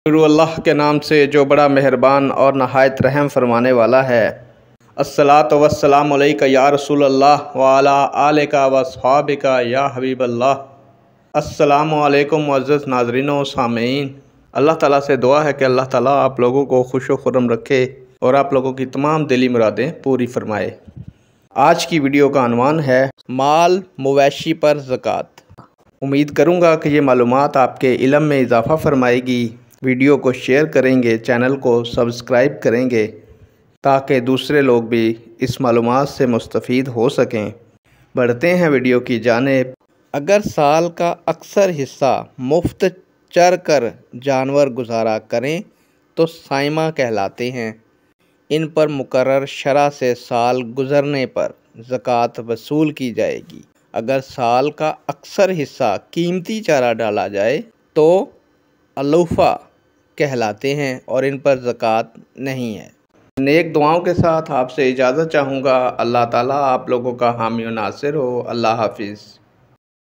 शुरू अल्लाह के नाम से जो बड़ा मेहरबान और नहायत रहम फरमाने वाला है। अस्सलातु वस्सलामु अलैका या रसूल अल्लाह व अला आलिका व अस्हाबिका या हबीब अल्लाह। अस्सलामु अलैकुम मुअज़्ज़ज़ नाज़रीन व सामीन। अल्लाह ताला से दुआ है कि अल्लाह ताला आप लोगों को खुश व खुर्रम रखे और आप लोगों की तमाम दिली मुरादें पूरी फरमाए। आज की वीडियो का अनवान है माल मवेशी पर ज़कात। उम्मीद करूँगा कि ये मालूमात आपके इल्म में इजाफ़ा फरमाएगी। वीडियो को शेयर करेंगे, चैनल को सब्सक्राइब करेंगे ताकि दूसरे लोग भी इस मालूमात से मुस्तफ़ीद हो सकें। बढ़ते हैं वीडियो की जानिब। अगर साल का अक्सर हिस्सा मुफ्त चर कर जानवर गुजारा करें तो साइमा कहलाते हैं। इन पर मुकर्रर शरह से साल गुज़रने पर ज़कात वसूल की जाएगी। अगर साल का अक्सर हिस्सा कीमती चारा डाला जाए तो अलूफ़ा कहलाते हैं और इन पर ज़कात नहीं है। नेक दुआओं के साथ आपसे इजाज़त चाहूँगा। अल्लाह ताला आप लोगों का हामी व नासिर हो। अल्लाह हाफिज़।